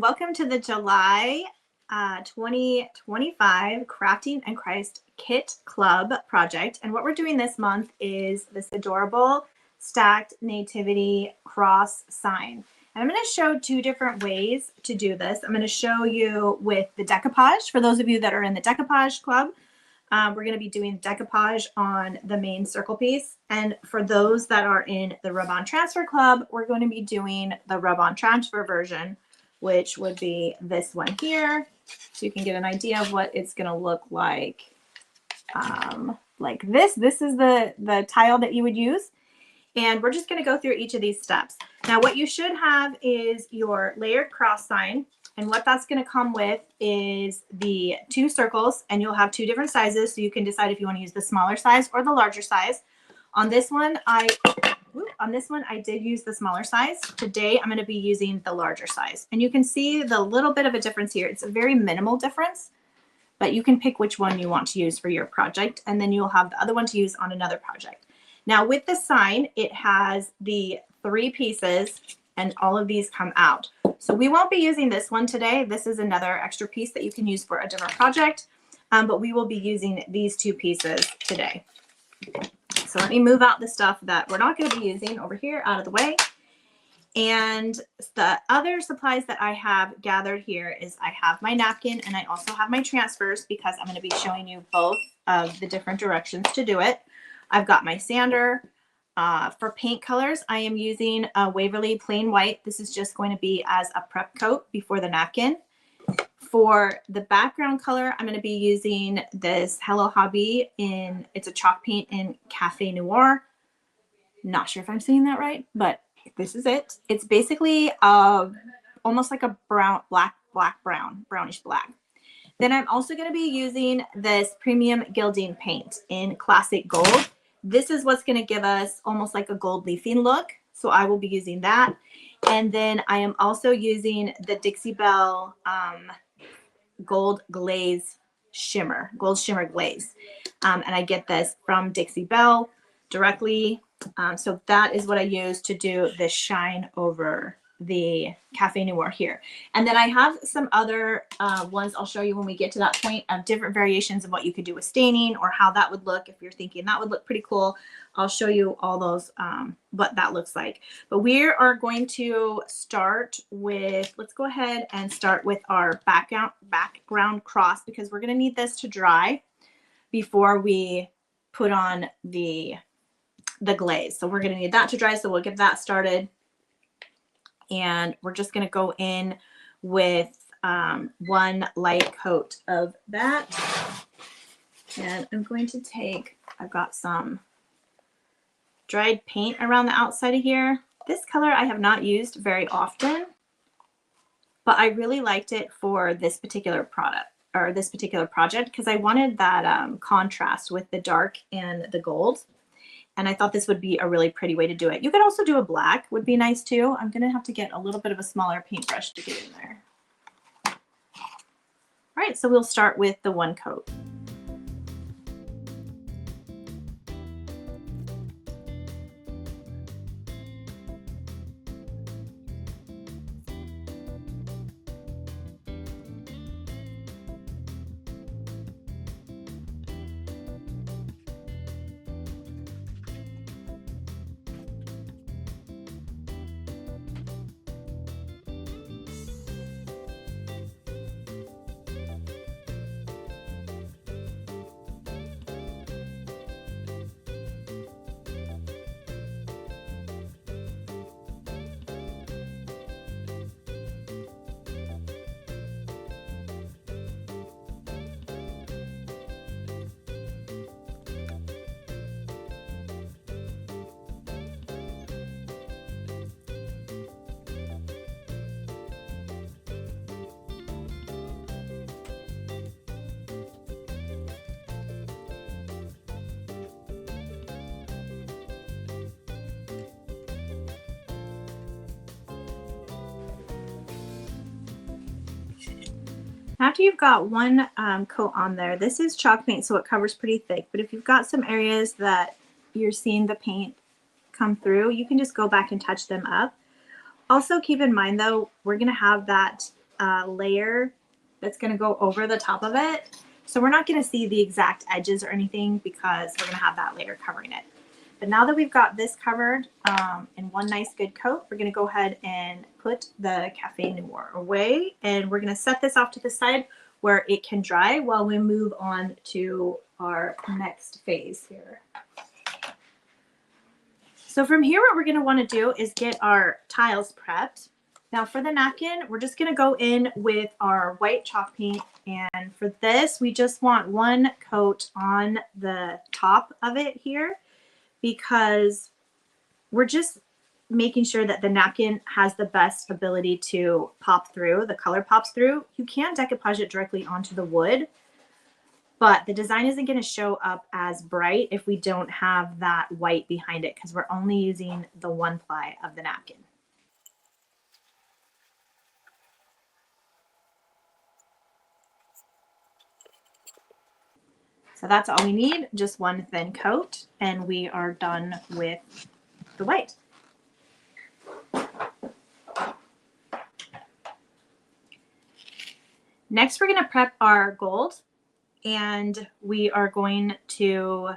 welcome to the July 2025 Crafting and Christ Kit Club project. And what we're doing this month is this adorable stacked nativity cross sign. And I'm going to show two different ways to do this. I'm going to show you with the decoupage. For those of you that are in the decoupage club, we're going to be doing decoupage on the main circle piece. And for those that are in the rub-on transfer club, we're going to be doing the rub-on transfer version, which would be this one here. So you can get an idea of what it's going to look like this. This is the tile that you would use. And we're just going to go through each of these steps. Now, what you should have is your layered cross sign. And what that's going to come with is the two circles, and you'll have two different sizes. So you can decide if you want to use the smaller size or the larger size. On this one, I did use the smaller size. Today, I'm going to be using the larger size. And you can see the little bit of a difference here. It's a very minimal difference, but you can pick which one you want to use for your project. And then you'll have the other one to use on another project. Now with the sign, it has the 3 pieces and all of these come out. So we won't be using this one today. This is another extra piece that you can use for a different project, but we will be using these 2 pieces today. So let me move out the stuff that we're not going to be using over here out of the way. And the other supplies that I have gathered here is I have my napkin and I also have my transfers because I'm going to be showing you both of the different directions to do it. I've got my sander. For paint colors, I am using a Waverly Plain White. This is just going to be as a prep coat before the napkin. For the background color, I'm going to be using this Hello Hobby it's a chalk paint in Cafe Noir. Not sure if I'm saying that right, but this is it. It's basically almost like a brownish black. Then I'm also going to be using this premium gilding paint in classic gold. This is what's going to give us almost like a gold leafing look. So I will be using that. And then I am also using the Dixie Belle gold shimmer glaze. And I get this from Dixie Belle directly. So that is what I use to do this shine over the Cafe Noir here. And then I have some other ones I'll show you when we get to that point of different variations of what you could do with staining or how that would look. If you're thinking that would look pretty cool, I'll show you all those, what that looks like. But we are going to start with, let's go ahead and start with our background cross because we're going to need this to dry before we put on the glaze. So we're going to need that to dry. So we'll get that started. And we're just going to go in with one light coat of that. And I'm going to I've got some dried paint around the outside of here. This color I have not used very often, but I really liked it for this particular product or this particular project because I wanted that contrast with the dark and the gold. And I thought this would be a really pretty way to do it. You could also do a black, would be nice too. I'm going to have to get a little bit of a smaller paintbrush to get in there. All right, so we'll start with the one coat. After you've got one coat on there, this is chalk paint, so it covers pretty thick. But if you've got some areas that you're seeing the paint come through, you can just go back and touch them up. Also keep in mind though, we're going to have that layer that's going to go over the top of it. So we're not going to see the exact edges or anything because we're going to have that layer covering it. But now that we've got this covered in one nice good coat, we're going to go ahead and put the Cafe Noir away, and we're going to set this off to the side where it can dry while we move on to our next phase here. So from here, what we're going to want to do is get our tiles prepped. Now for the napkin, we're just going to go in with our white chalk paint. And for this, we just want one coat on the top of it here because we're just making sure that the napkin has the best ability to pop through. The color pops through. You can decoupage it directly onto the wood, but the design isn't going to show up as bright if we don't have that white behind it because we're only using the one ply of the napkin. So that's all we need, just one thin coat, and we are done with the white. Next, we're going to prep our gold, and we are going to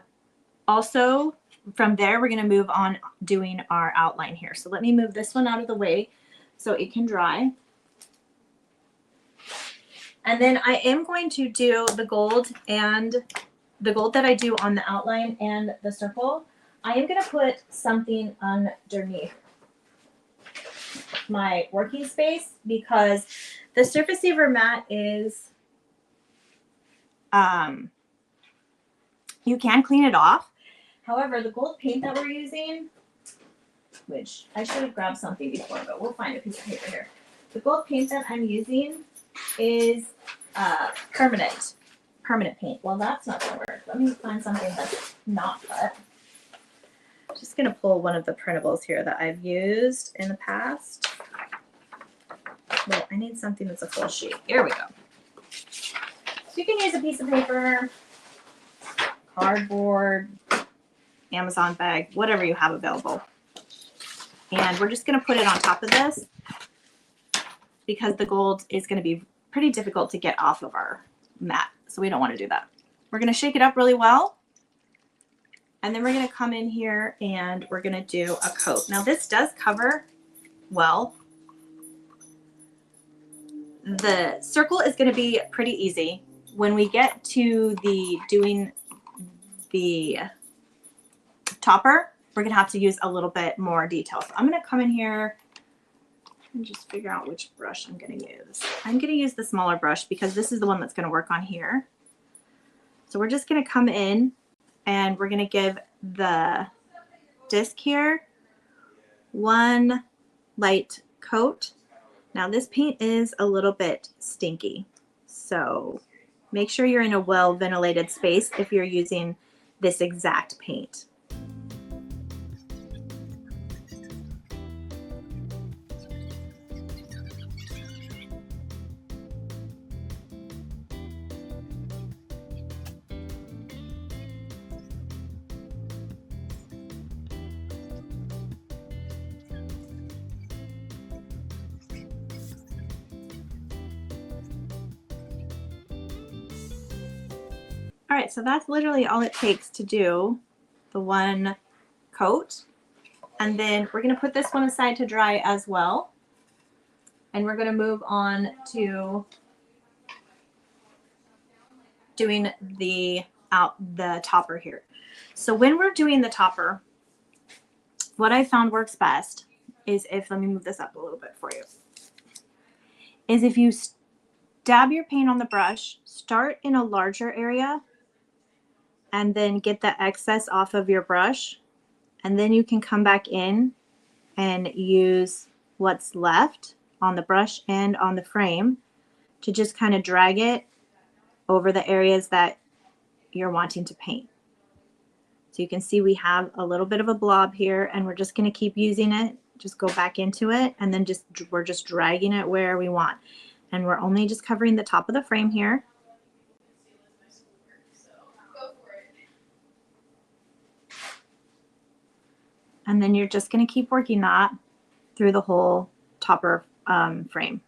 also, from there, we're going to move on doing our outline here. So let me move this one out of the way so it can dry. And then I am going to do the gold, and the gold that I do on the outline and the circle, I am going to put something underneath my working space because the surface saver mat is, you can clean it off. However, the gold paint that we're using, which I should have grabbed something before, but we'll find a piece of paper here. The gold paint that I'm using is permanent paint. Well, that's not going to work. Let me find something that's not cut. I'm just going to pull one of the printables here that I've used in the past. Well, I need something that's a full sheet. Here we go. So you can use a piece of paper, cardboard, Amazon bag, whatever you have available. And we're just going to put it on top of this because the gold is going to be pretty difficult to get off of our mat. So we don't want to do that. We're going to shake it up really well. And then we're going to come in here and we're going to do a coat. Now this does cover well. The circle is going to be pretty easy. When we get to doing the topper, we're going to have to use a little bit more detail. So I'm going to come in here and just figure out which brush I'm going to use. I'm going to use the smaller brush because this is the one that's going to work on here. So we're just going to come in and we're going to give the disc here one light coat. Now this paint is a little bit stinky, so make sure you're in a well ventilated space if you're using this exact paint. All right, so that's literally all it takes to do the one coat. And then we're going to put this one aside to dry as well. And we're going to move on to doing the topper here. So when we're doing the topper, what I found works best is let me move this up a little bit for you, is if you dab your paint on the brush, start in a larger area, and then get the excess off of your brush. And then you can come back in and use what's left on the brush and on the frame to just kind of drag it over the areas that you're wanting to paint. So you can see we have a little bit of a blob here, and we're just going to keep using it. Just go back into it, and then we're just dragging it where we want. And we're only just covering the top of the frame here. And then you're just going to keep working that through the whole topper frame.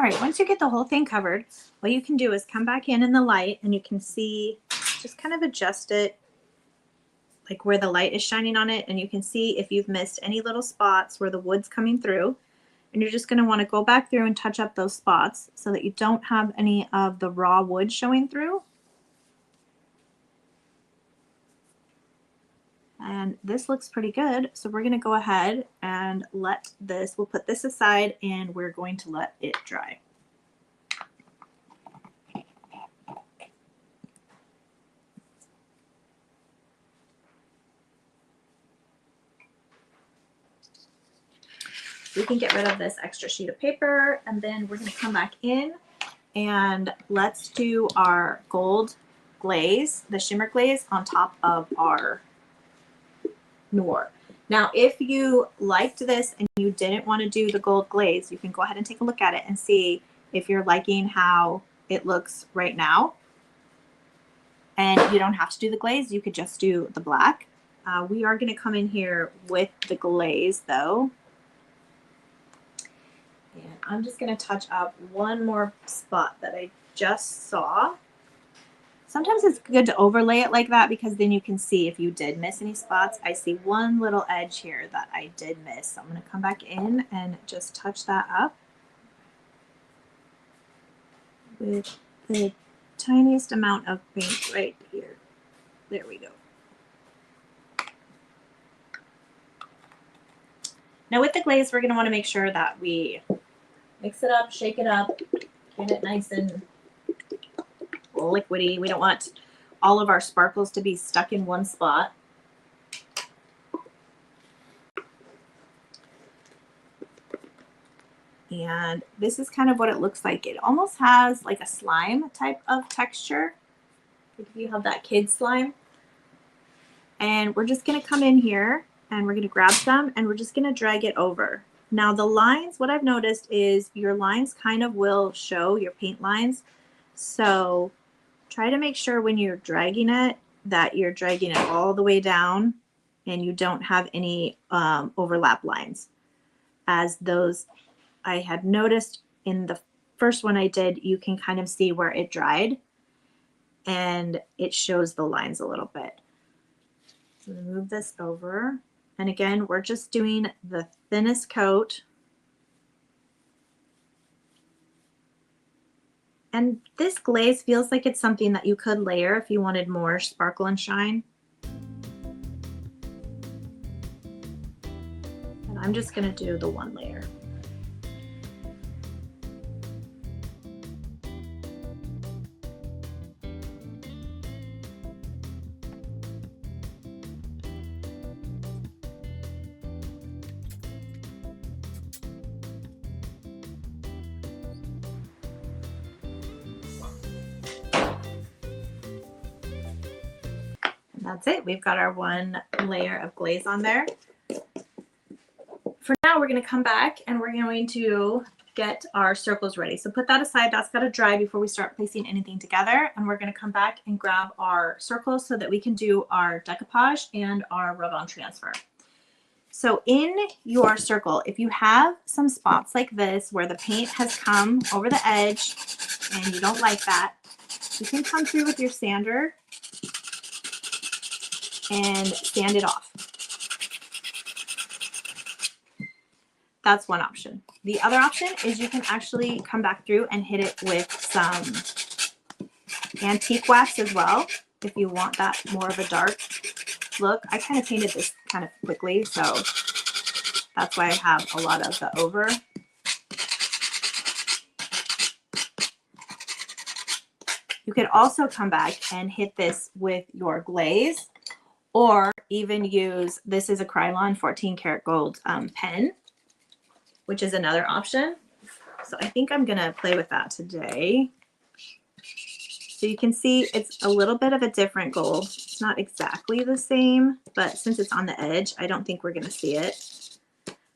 All right, once you get the whole thing covered, what you can do is come back in the light and you can see, just kind of adjust it like where the light is shining on it, and you can see if you've missed any little spots where the wood's coming through. And you're just going to want to go back through and touch up those spots so that you don't have any of the raw wood showing through. And this looks pretty good, so we're going to go ahead and we'll put this aside and we're going to let it dry. We can get rid of this extra sheet of paper, and then we're going to come back in and let's do our gold glaze, the shimmer glaze on top of our noir. Now, if you liked this and you didn't want to do the gold glaze, you can go ahead and take a look at it and see if you're liking how it looks right now. And you don't have to do the glaze, you could just do the black. We are going to come in here with the glaze though. And I'm just going to touch up one more spot that I just saw. Sometimes it's good to overlay it like that because then you can see if you did miss any spots. I see one little edge here that I did miss. So I'm going to come back in and just touch that up with the tiniest amount of paint right here. There we go. Now with the glaze, we're going to want to make sure that we mix it up, shake it up, get it nice and liquidy. We don't want all of our sparkles to be stuck in one spot. And this is kind of what it looks like. It almost has like a slime type of texture. Like if you have that kid slime. And we're just going to come in here and we're going to grab some and we're just going to drag it over. Now the lines, what I've noticed is your lines kind of will show, your paint lines. So try to make sure when you're dragging it that you're dragging it all the way down and you don't have any overlap lines. As those I had noticed in the first one I did, you can kind of see where it dried and it shows the lines a little bit. So I'm going to move this over. And again, we're just doing the thinnest coat. And this glaze feels like it's something that you could layer if you wanted more sparkle and shine. And I'm just going to do the one layer. That's it. We've got our one layer of glaze on there. For now, we're going to come back and we're going to get our circles ready. So put that aside. That's got to dry before we start placing anything together. And we're going to come back and grab our circles so that we can do our decoupage and our rub-on transfer. So in your circle, if you have some spots like this where the paint has come over the edge and you don't like that, you can come through with your sander and sand it off. That's one option. The other option is you can actually come back through and hit it with some antique wax as well if you want that more of a dark look. I kind of painted this kind of quickly, so that's why I have a lot of the over. You could also come back and hit this with your glaze, or even use, this is a Krylon 14 karat gold pen, which is another option. So I think I'm gonna play with that today. So you can see it's a little bit of a different gold. It's not exactly the same, but since it's on the edge, I don't think we're gonna see it.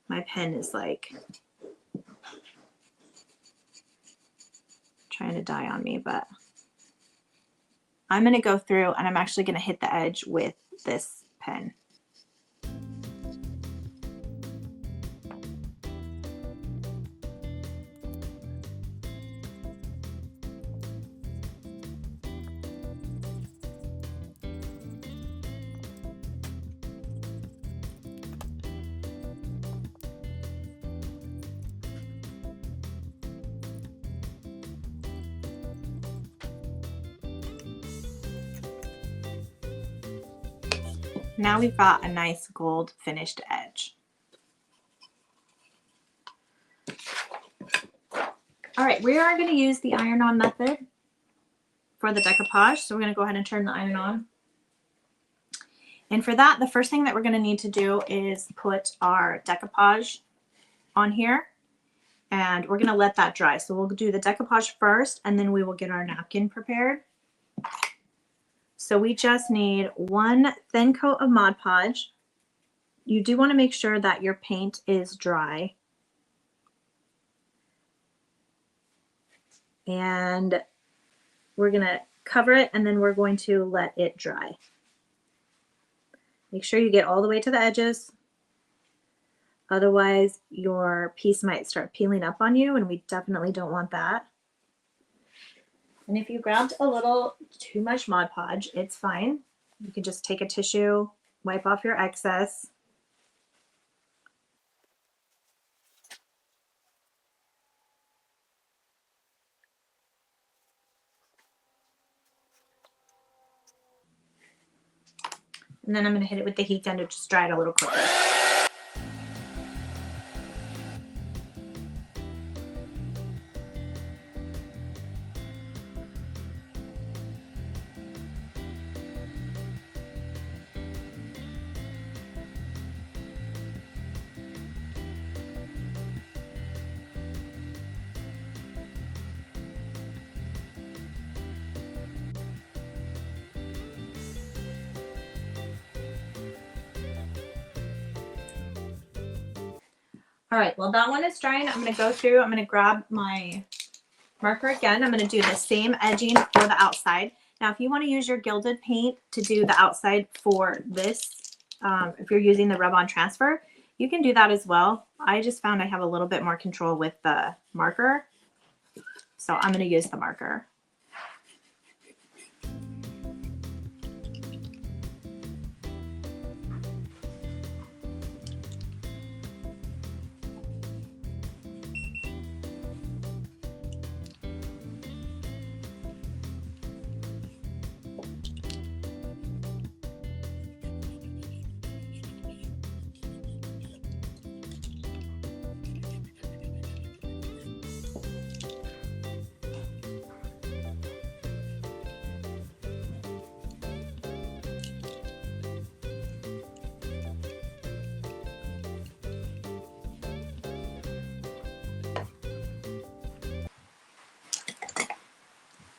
My pen is like trying to die on me, but I'm gonna go through and I'm actually gonna hit the edge with this pen. Now we've got a nice gold finished edge. All right, we are going to use the iron-on method for the decoupage. So we're going to go ahead and turn the iron on. And for that, the first thing that we're going to need to do is put our decoupage on here. And we're going to let that dry. So we'll do the decoupage first, and then we will get our napkin prepared. So we just need one thin coat of Mod Podge. You do want to make sure that your paint is dry. And we're going to cover it, and then we're going to let it dry. Make sure you get all the way to the edges. Otherwise, your piece might start peeling up on you, and we definitely don't want that. And if you grabbed a little too much Mod Podge, it's fine. You can just take a tissue, wipe off your excess. And then I'm going to hit it with the heat gun to just dry it a little quicker. All right, well, that one is drying. I'm going to go through, I'm going to grab my marker again. I'm going to do the same edging for the outside. Now, if you want to use your gilded paint to do the outside for this, if you're using the rub-on transfer, you can do that as well. I just found I have a little bit more control with the marker, so I'm going to use the marker.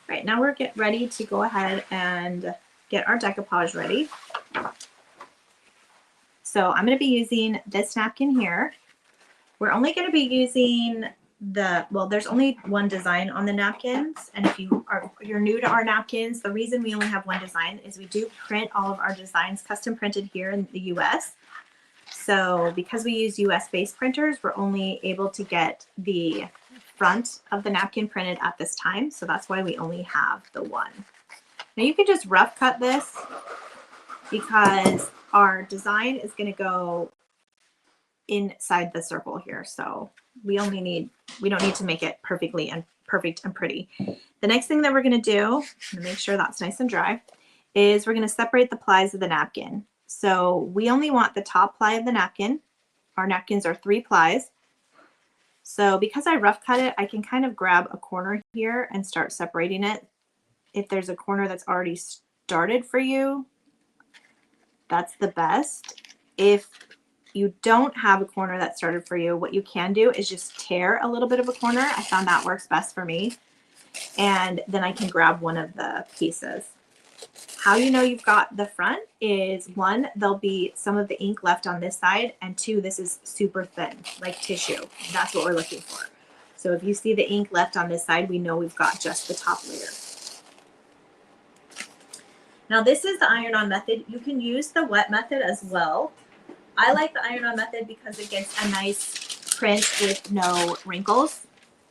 Right, now we're ready to go ahead and get our decoupage ready. So I'm going to be using this napkin here. We're only going to be using there's only one design on the napkins. And if you're new to our napkins, the reason we only have one design is we do print all of our designs custom printed here in the US. So because we use US based printers, we're only able to get the front of the napkin printed at this time. So that's why we only have the one. Now you can just rough cut this because our design is going to go inside the circle here. So we don't need to make it perfect and pretty. The next thing that we're going to do, to make sure that's nice and dry, is we're going to separate the plies of the napkin. So we only want the top ply of the napkin. Our napkins are 3 plies. So because I rough cut it, I can kind of grab a corner here and start separating it. If there's a corner that's already started for you, that's the best. If you don't have a corner that started for you, what you can do is just tear a little bit of a corner. I found that works best for me. And then I can grab one of the pieces. How you know you've got the front is 1, there'll be some of the ink left on this side, and 2, this is super thin, like tissue. That's what we're looking for. So if you see the ink left on this side, we know we've got just the top layer. Now this is the iron-on method. You can use the wet method as well. I like the iron-on method because it gets a nice print with no wrinkles.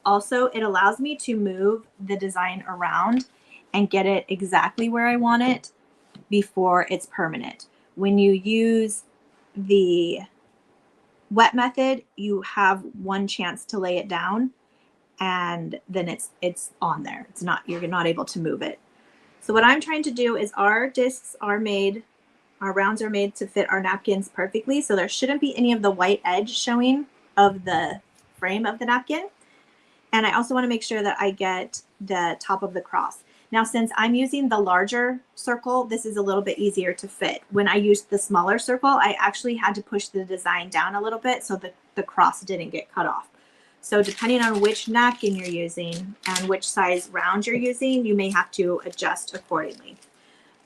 Also, it allows me to move the design around and get it exactly where I want it before it's permanent. When you use the wet method, you have one chance to lay it down, and then it's on there. You're not able to move it. So what I'm trying to do is our discs are made, Our rounds are made to fit our napkins perfectly, so there shouldn't be any of the white edge showing of the frame of the napkin. And I also want to make sure that I get the top of the cross. Now, since I'm using the larger circle, this is a little bit easier to fit. When I used the smaller circle, I actually had to push the design down a little bit so that the cross didn't get cut off. So depending on which napkin you're using and which size round you're using, you may have to adjust accordingly.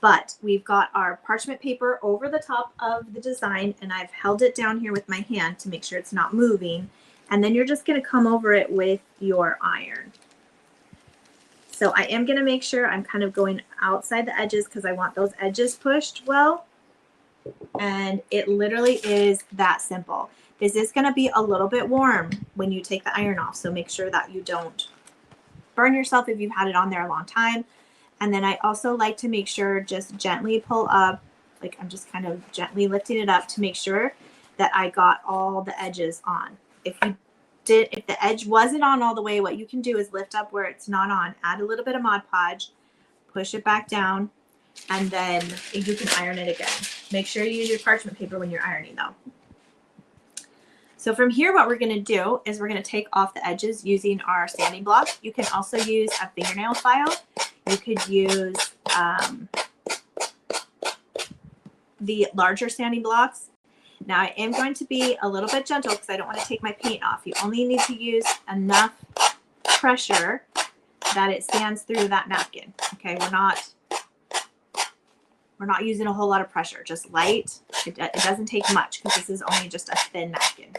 But we've got our parchment paper over the top of the design, and I've held it down here with my hand to make sure it's not moving. And then you're just going to come over it with your iron. So I am going to make sure I'm kind of going outside the edges because I want those edges pushed well. And it literally is that simple. This is going to be a little bit warm when you take the iron off. So make sure that you don't burn yourself if you've had it on there a long time. And then I also like to make sure just gently pull up, like I'm just kind of gently lifting it up to make sure that I got all the edges on. If the edge wasn't on all the way, what you can do is lift up where it's not on, add a little bit of Mod Podge, push it back down, and then you can iron it again. Make sure you use your parchment paper when you're ironing though. So from here, what we're going to do is we're going to take off the edges using our sanding block. You can also use a fingernail file. You could use the larger sanding blocks. Now I am going to be a little bit gentle because I don't want to take my paint off. You only need to use enough pressure that it sands through that napkin. Okay, we're not using a whole lot of pressure, just light. It doesn't take much because this is only just a thin napkin.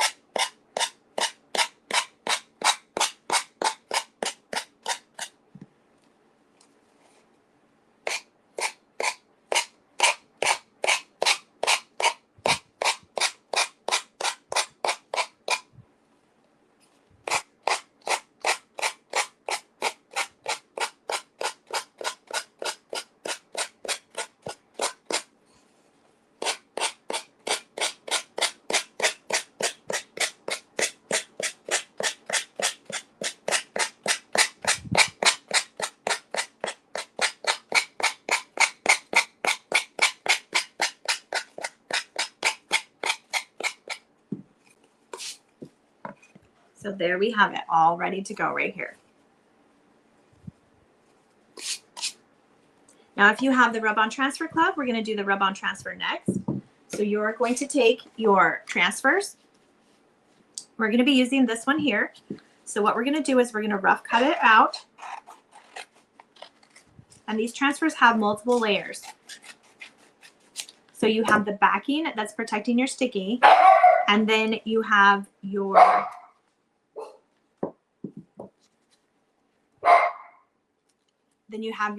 So there we have it, all ready to go right here. Now, if you have the rub-on transfer club, we're going to do the rub-on transfer next. So you're going to take your transfers. We're going to be using this one here. So what we're going to do is we're going to rough cut it out. And these transfers have multiple layers. So you have the backing that's protecting your sticky, and then you have your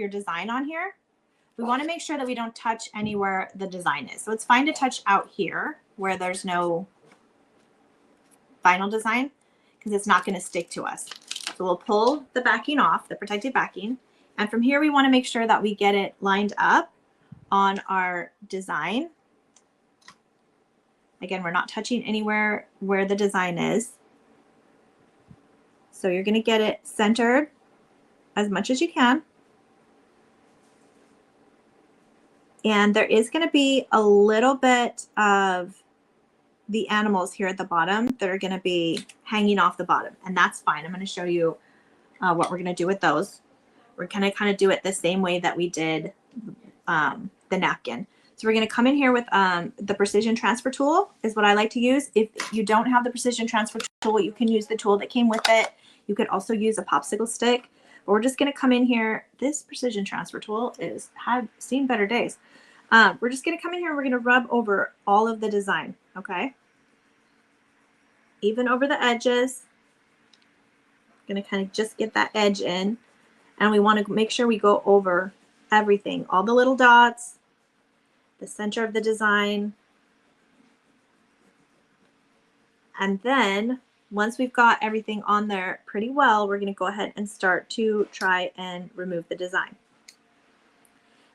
design on here. We want to make sure that we don't touch anywhere the design is. So it's fine to touch out here where there's no vinyl design because it's not going to stick to us. So we'll pull the backing off, the protected backing. And from here, we want to make sure that we get it lined up on our design. Again, we're not touching anywhere where the design is. So you're going to get it centered as much as you can. And there is going to be a little bit of the animals here at the bottom that are going to be hanging off the bottom. And that's fine. I'm going to show you what we're going to do with those. We're going to kind of do it the same way that we did the napkin. So we're going to come in here with the precision transfer tool is what I like to use. If you don't have the precision transfer tool, you can use the tool that came with it. You could also use a popsicle stick. But we're just going to come in here. This precision transfer tool had seen better days. We're just going to come in here. We're going to rub over all of the design. Okay. Even over the edges. Going to kind of just get that edge in. And we want to make sure we go over everything. All the little dots. The center of the design. And then once we've got everything on there pretty well, we're going to go ahead and start to try and remove the design.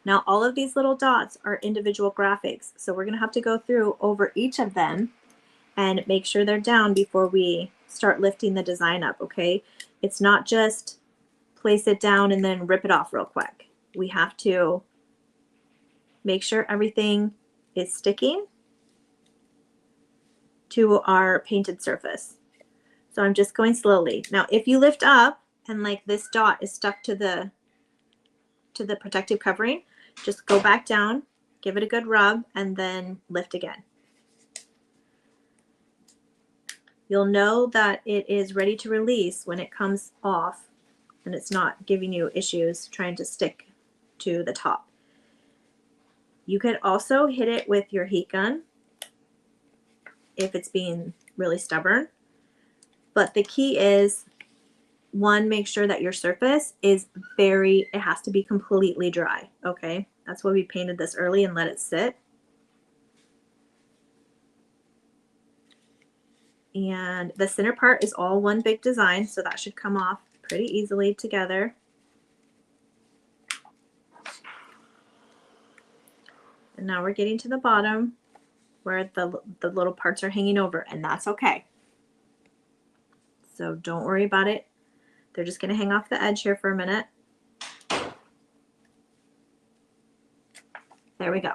Now, all of these little dots are individual graphics. So we're going to have to go through over each of them and make sure they're down before we start lifting the design up, okay? It's not just place it down and then rip it off real quick. We have to make sure everything is sticking to our painted surface. So I'm just going slowly. Now, if you lift up and like this dot is stuck to the protective covering, just go back down, give it a good rub, and then lift again. You'll know that it is ready to release when it comes off and it's not giving you issues trying to stick to the top. You could also hit it with your heat gun if it's being really stubborn. But the key is, one, make sure that your surface is it has to be completely dry, okay? That's why we painted this early and let it sit. And the center part is all one big design, so that should come off pretty easily together. And now we're getting to the bottom where the little parts are hanging over, and that's okay. So don't worry about it. They're just going to hang off the edge here for a minute. There we go.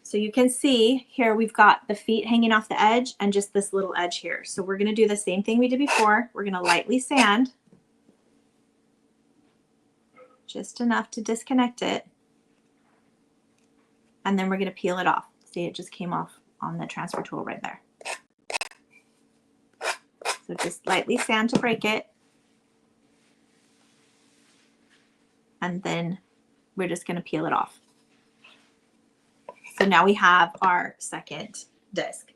So you can see here we've got the feet hanging off the edge and just this little edge here. So we're going to do the same thing we did before. We're going to lightly sand, just enough to disconnect it. And then we're going to peel it off. See, it just came off on the transfer tool right there. So just lightly sand to break it. And then we're just going to peel it off. So now we have our second disc.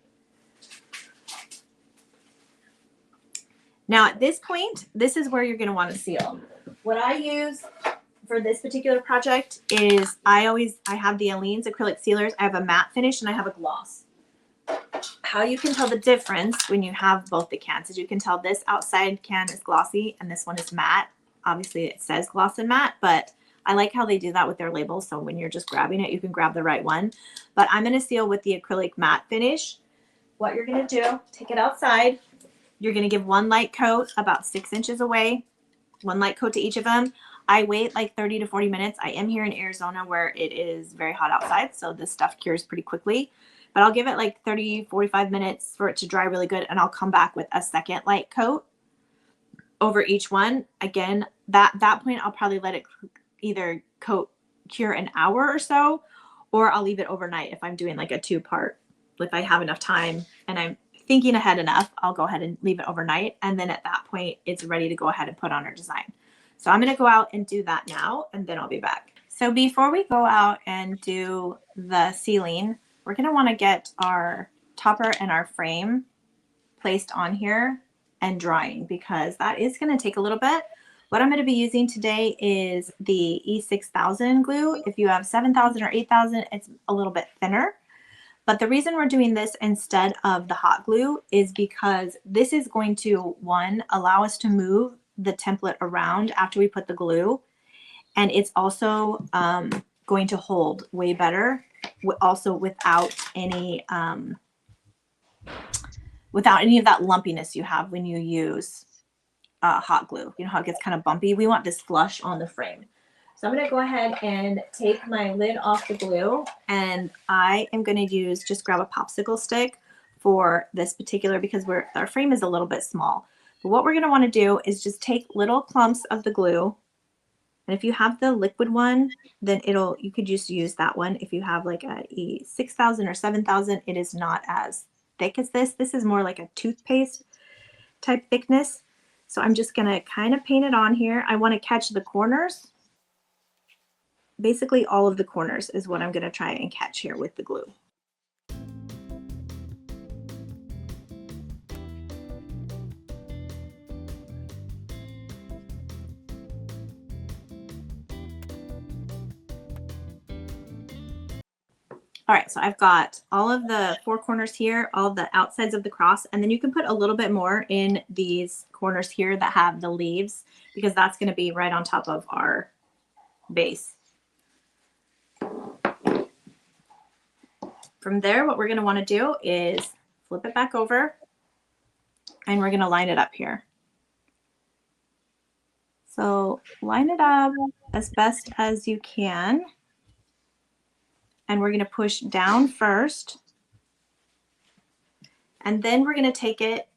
Now at this point, this is where you're going to want to seal. What I use for this particular project is I have the Aleene's acrylic sealers. I have a matte finish and I have a gloss. How you can tell the difference when you have both the cans is you can tell this outside can is glossy and this one is matte. Obviously it says gloss and matte, but I like how they do that with their labels. So when you're just grabbing it, you can grab the right one. But I'm going to seal with the acrylic matte finish. What you're going to do, take it outside. You're going to give one light coat about 6 inches away, one light coat to each of them. I wait like 30 to 40 minutes. I am here in Arizona where it is very hot outside, so this stuff cures pretty quickly. But I'll give it like 30, 45 minutes for it to dry really good, and I'll come back with a second light coat over each one. Again, that point, I'll probably let it either cure an hour or so, or I'll leave it overnight if I'm doing like a 2-part. If I have enough time and I'm thinking ahead enough, I'll go ahead and leave it overnight. And then at that point, it's ready to go ahead and put on our design. So I'm going to go out and do that now, and then I'll be back. So before we go out and do the sealing, we're going to want to get our topper and our frame placed on here and drying, because that is going to take a little bit. What I'm going to be using today is the E6000 glue. If you have 7000 or 8000, it's a little bit thinner. But the reason we're doing this instead of the hot glue is because this is going to, one, allow us to move the template around after we put the glue. And it's also going to hold way better, also without any of that lumpiness you have when you use hot glue. You know how it gets kind of bumpy? We want this flush on the frame. So I'm going to go ahead and take my lid off the glue, and I am going to just grab a popsicle stick for this particular, because our frame is a little bit small. But what we're going to want to do is just take little clumps of the glue. And if you have the liquid one, then you could just use that one. If you have like a E6000 or 7000, it is not as thick as this. This is more like a toothpaste type thickness. So I'm just going to kind of paint it on here. I want to catch the corners. Basically all of the corners is what I'm going to try and catch here with the glue. All right, so I've got all of the 4 corners here, all the outsides of the cross, and then you can put a little bit more in these corners here that have the leaves, because that's going to be right on top of our base. From there, what we're going to want to do is flip it back over, and we're going to line it up here. So line it up as best as you can. and we're going to push down first. And then we're going to take it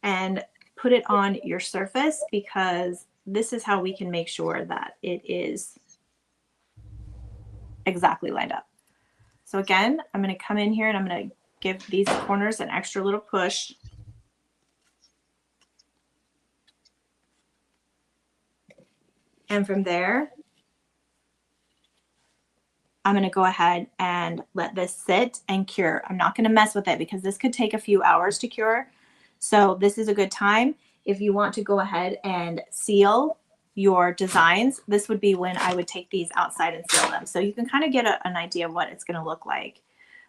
and put it on your surface, because this is how we can make sure that it is exactly lined up. So again, I'm going to come in here and I'm going to give these corners an extra little push. And from there, I'm going to go ahead and let this sit and cure. I'm not going to mess with it because this could take a few hours to cure. So this is a good time. If you want to go ahead and seal your designs, this would be when I would take these outside and seal them. So you can kind of get an idea of what it's going to look like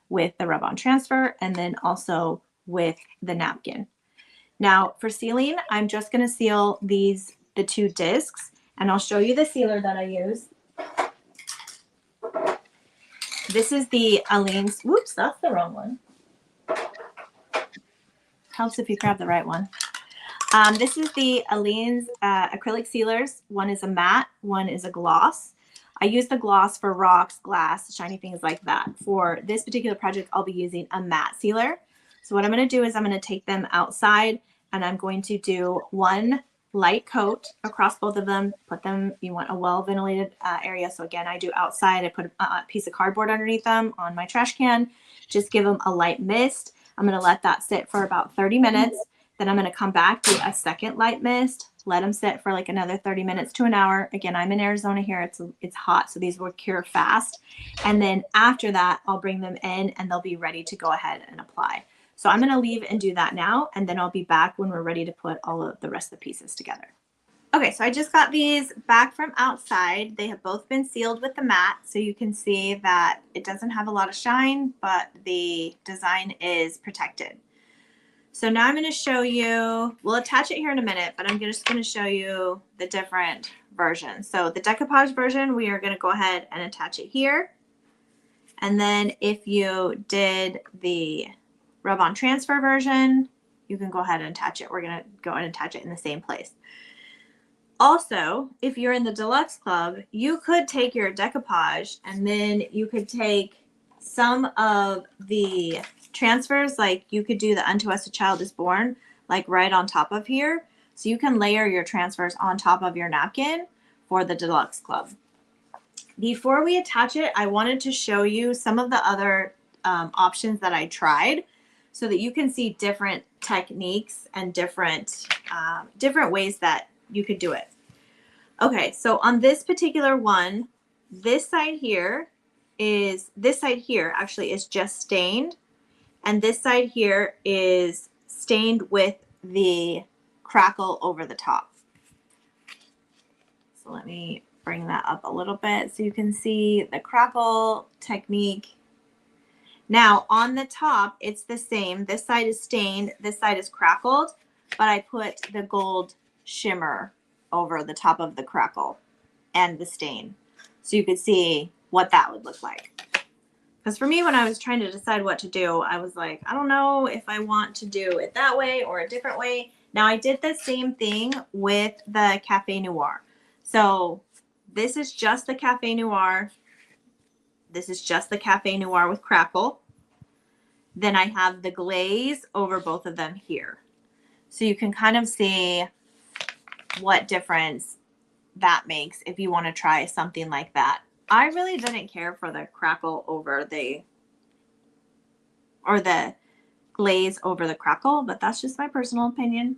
with the rub-on transfer and then also with the napkin. Now for sealing, I'm just going to seal the 2 discs, and I'll show you the sealer that I use. This is the Aleene's. Whoops, that's the wrong one. Helps if you grab the right one. This is the Aleene's acrylic sealers. One is a matte, one is a gloss. I use the gloss for rocks, glass, shiny things like that. For this particular project, I'll be using a matte sealer. So what I'm going to do is I'm going to take them outside and I'm going to do one light coat across both of them. Put them, you want a well-ventilated area. So again, I do outside. I put a piece of cardboard underneath them on my trash can. Just give them a light mist. I'm going to let that sit for about 30 minutes. Then I'm going to come back, do a second light mist, let them sit for like another 30 minutes to an hour. Again, I'm in Arizona here. It's hot, so these will cure fast. And then after that, I'll bring them in and they'll be ready to go ahead and apply. So I'm going to leave and do that now, and then I'll be back when we're ready to put all of the rest of the pieces together. Okay, so I just got these back from outside. They have both been sealed with the matte, so you can see that it doesn't have a lot of shine, but the design is protected. So now I'm going to show you, we'll attach it here in a minute, but I'm just going to show you the different versions. So the decoupage version, we are going to go ahead and attach it here. And then if you did the rub-on transfer version, you can go ahead and attach it. We're going to go and attach it in the same place. Also, if you're in the deluxe club, you could take your decoupage and then you could take some of the transfers, like you could do the Unto Us a Child is Born, like right on top of here. So you can layer your transfers on top of your napkin for the deluxe club. Before we attach it, I wanted to show you some of the other options that I tried so that you can see different techniques and different ways that you could do it. Okay, so on this particular one, this side here actually is just stained, and this side here is stained with the crackle over the top. So let me bring that up a little bit so you can see the crackle technique. Now on the top, it's the same. This side is stained, this side is crackled, but I put the gold shimmer over the top of the crackle and the stain. So you could see what that would look like. Because for me, when I was trying to decide what to do, I was like, I don't know if I want to do it that way or a different way. Now I did the same thing with the Cafe Noir. So this is just the Cafe Noir. This is just the Cafe Noir with crackle. Then I have the glaze over both of them here. So you can kind of see what difference that makes if you want to try something like that. I really didn't care for the crackle over the glaze over the crackle, but that's just my personal opinion.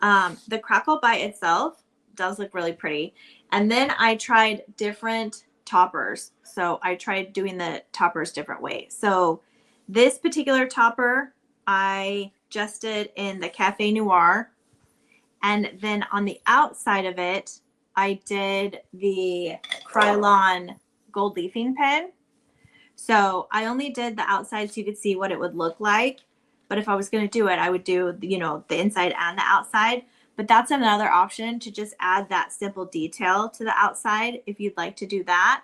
The crackle by itself does look really pretty. And then I tried different toppers. So I tried doing the toppers different ways. So this particular topper, I just did in the Cafe Noir. And then on the outside of it, I did the Krylon gold leafing pen. So I only did the outside so you could see what it would look like. But if I was going to do it, I would do, you know, the inside and the outside. But that's another option to just add that simple detail to the outside if you'd like to do that.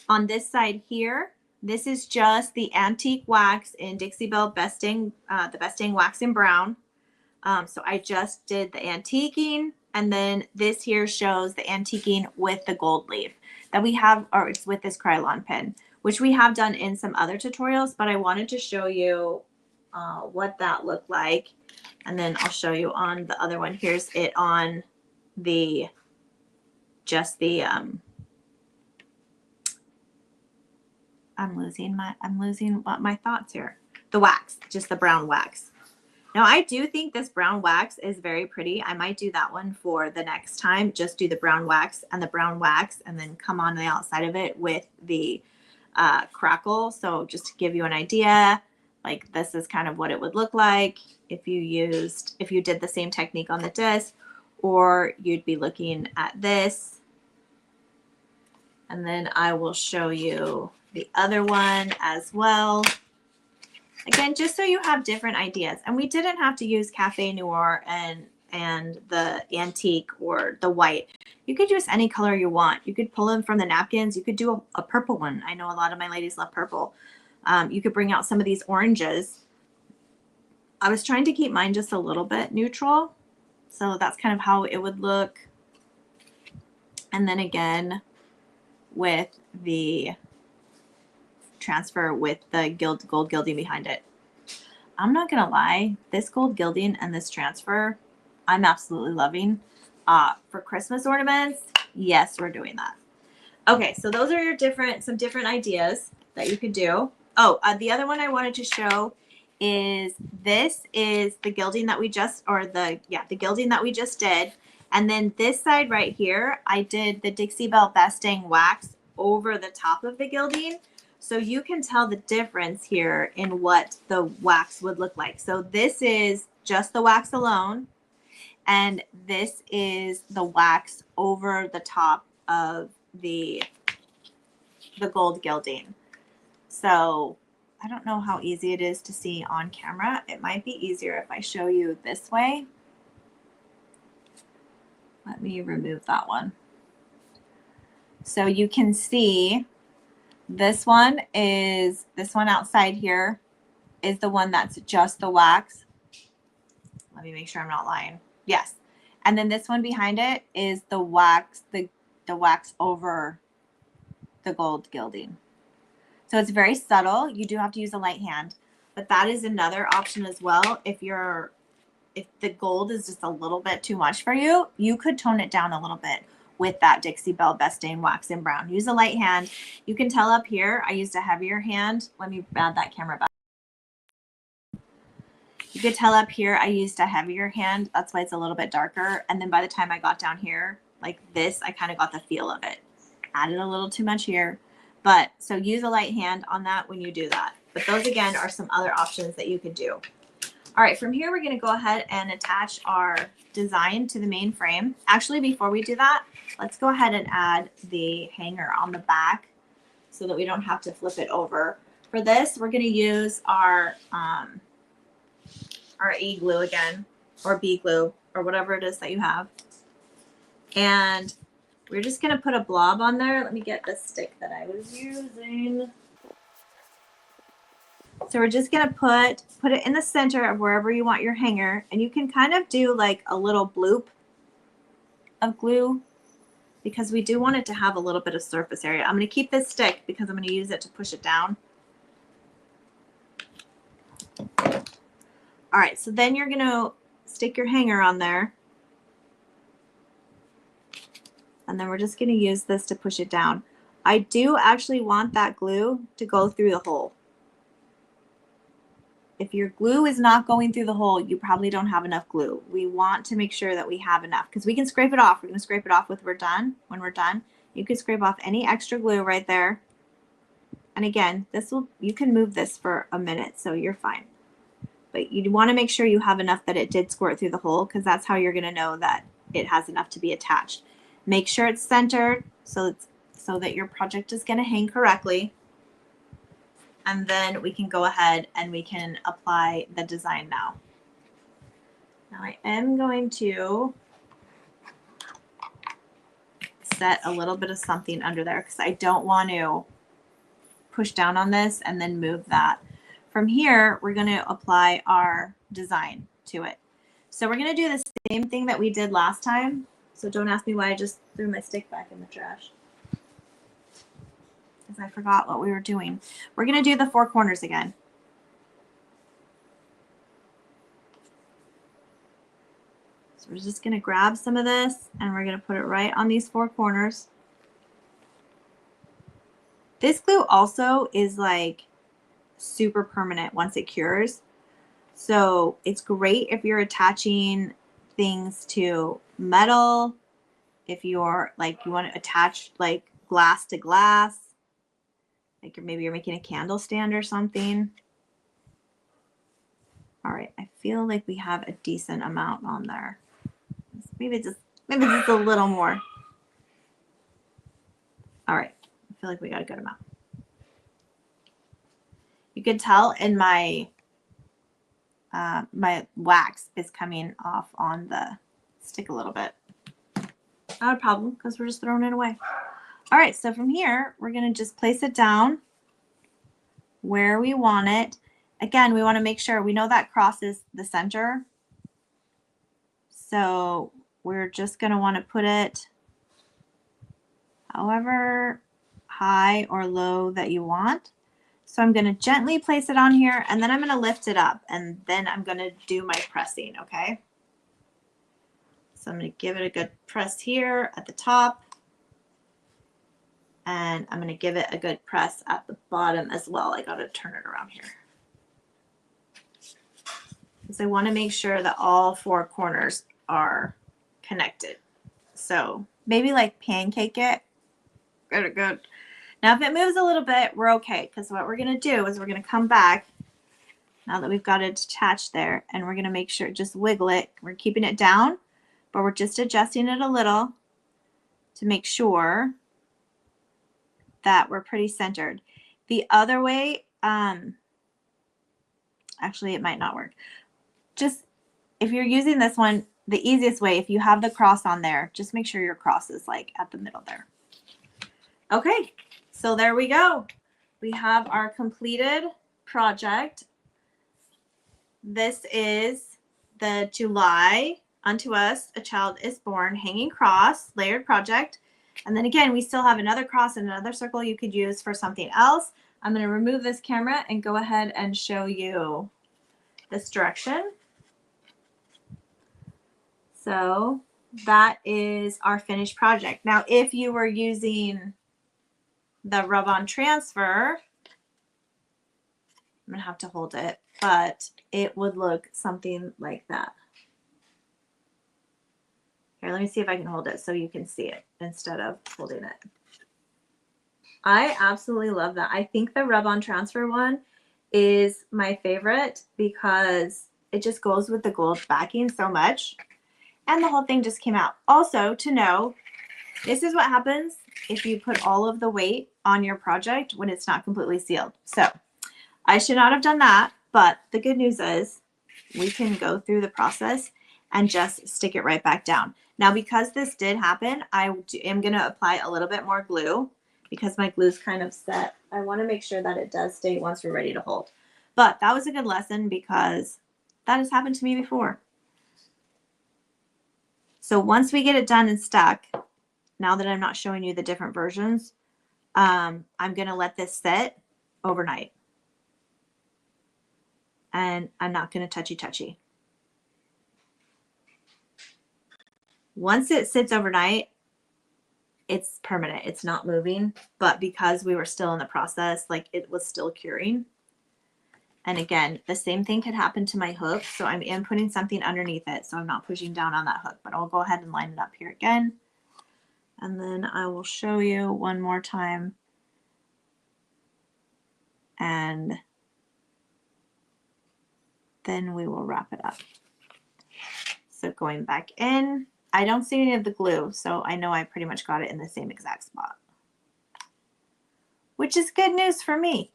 On this side here, this is just the antique wax in Dixie Belle Best Dang, the Best Dang Wax in Brown. So I just did the antiquing, and then this here shows the antiquing with the gold leaf that we have, or it's with this Krylon pen. which we have done in some other tutorials, but I wanted to show you what that looked like. And then I'll show you on the other one. Here's it on the, just the, I'm losing my thoughts here. The wax, just the brown wax. Now I do think this brown wax is very pretty. I might do that one for the next time. Just do the brown wax and then come on the outside of it with the crackle. So just to give you an idea, like this is kind of what it would look like if you did the same technique on the disc, or you'd be looking at this. And then I will show you the other one as well. Again, just so you have different ideas. And we didn't have to use Cafe Noir and the antique or the white. You could use any color you want. You could pull them from the napkins. You could do a purple one. I know a lot of my ladies love purple. You could bring out some of these oranges. I was trying to keep mine just a little bit neutral. So that's kind of how it would look. And then again, with the transfer with the gold gilding behind it. I'm not gonna lie, this gold gilding and this transfer, I'm absolutely loving. For Christmas ornaments, yes, we're doing that. Okay, so those are your some different ideas that you could do. Oh, the other one I wanted to show is this is the gilding that we just, the gilding that we just did. And then this side right here, I did the Dixie Belle Best Dang wax over the top of the gilding. So you can tell the difference here in what the wax would look like. So this is just the wax alone, and this is the wax over the top of the gold gilding. So I don't know how easy it is to see on camera. It might be easier if I show you this way. Let me remove that one. So you can see this one outside here is the one that's just the wax. Let me make sure I'm not lying. Yes. And then this one behind it is the wax, the wax over the gold gilding. So it's very subtle. You do have to use a light hand, but that is another option as well. If the gold is just a little bit too much for you, you could tone it down a little bit with that Dixie Belle Best Dang wax in brown. Use a light hand. You can tell up here, I used a heavier hand. Let me add that camera back. You could tell up here, I used a heavier hand. That's why it's a little bit darker. And then by the time I got down here, like this, I kind of got the feel of it. Added a little too much here. But so use a light hand on that when you do that. But those again are some other options that you could do. All right, from here, we're going to go ahead and attach our design to the main frame. Actually, before we do that, let's go ahead and add the hanger on the back so that we don't have to flip it over. For this, we're going to use our E glue again, or B glue, or whatever it is that you have. And we're just going to put a blob on there. Let me get the stick that I was using. So we're just going to put it in the center of wherever you want your hanger. And you can kind of do like a little bloop of glue because we do want it to have a little bit of surface area. I'm going to keep this stick because I'm going to use it to push it down. All right, so then you're going to stick your hanger on there. And then we're just going to use this to push it down. I do actually want that glue to go through the hole. If your glue is not going through the hole, you probably don't have enough glue. We want to make sure that we have enough because we can scrape it off. We're going to scrape it off when we're done. You can scrape off any extra glue right there. And again, you can move this for a minute, so you're fine. But you want to make sure you have enough that it did squirt through the hole because that's how you're going to know that it has enough to be attached. Make sure it's centered so that your project is going to hang correctly. And then we can go ahead and we can apply the design now. Now I am going to set a little bit of something under there because I don't want to push down on this and then move that. From here, we're going to apply our design to it. So we're going to do the same thing that we did last time. So don't ask me why I just threw my stick back in the trash. because I forgot what we were doing. We're going to do the 4 corners again. So we're just going to grab some of this and we're going to put it right on these 4 corners. This glue also is like super permanent once it cures. So it's great if you're attaching things to metal, if you're like, you want to attach like glass to glass, like maybe you're making a candle stand or something. All right, I feel like we have a decent amount on there. Maybe just a little more. All right, I feel like we got a good amount. You can tell in my my wax is coming off on the stick a little bit. Not a problem because we're just throwing it away. All right, so from here, we're going to just place it down where we want it. Again, we want to make sure we know that crosses the center. So we're just going to want to put it however high or low that you want. So I'm going to gently place it on here and then I'm going to lift it up and then I'm going to do my pressing, okay? So I'm going to give it a good press here at the top and I'm going to give it a good press at the bottom as well. I got to turn it around here because I want to make sure that all 4 corners are connected. So maybe like pancake it. Good. Now, if it moves a little bit, we're okay because what we're going to do is we're going to come back now that we've got it attached there and we're going to make sure, just wiggle it. We're keeping it down, but we're just adjusting it a little to make sure that we're pretty centered. The other way, actually, it might not work. Just if you're using this one, the easiest way, if you have the cross on there, just make sure your cross is like at the middle there. Okay. So there we go. We have our completed project. This is the July Unto Us a Child is Born hanging cross layered project. And then again, we still have another cross and another circle you could use for something else. I'm going to remove this camera and go ahead and show you this direction. So that is our finished project. Now, if you were using the rub-on transfer, I'm going to have to hold it, but it would look something like that. Here, let me see if I can hold it so you can see it instead of holding it. I absolutely love that. I think the rub-on transfer one is my favorite because it just goes with the gold backing so much. And the whole thing just came out. Also, to know, this is what happens if you put all of the weight on your project when it's not completely sealed. So I should not have done that, but the good news is we can go through the process and just stick it right back down. Now, because this did happen, I am going to apply a little bit more glue because my glue's kind of set. I want to make sure that it does stay once we're ready to hold. But that was a good lesson because that has happened to me before. So once we get it done and stuck, now that I'm not showing you the different versions, I'm going to let this sit overnight. And I'm not going to touchy. Once it sits overnight, it's permanent. It's not moving. But because we were still in the process, like it was still curing. And again, the same thing could happen to my hook. So I'm inputting something underneath it. So I'm not pushing down on that hook. But I'll go ahead and line it up here again. And then I will show you one more time. And then we will wrap it up. So going back in, I don't see any of the glue, so I know I pretty much got it in the same exact spot, which is good news for me.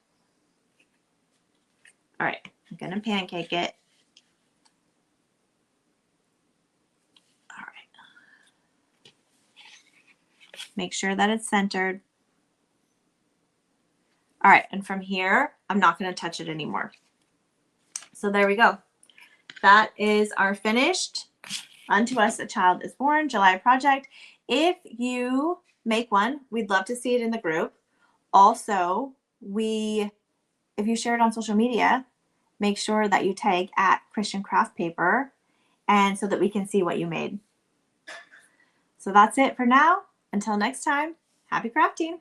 All right, I'm gonna pancake it. All right. Make sure that it's centered. All right, and from here, I'm not gonna touch it anymore. So there we go. That is our finished Unto Us a Child is Born July project. If you make one, we'd love to see it in the group. Also, if you share it on social media, make sure that you tag at Christian Craft Paper, and so that we can see what you made. So that's it for now. Until next time, happy crafting.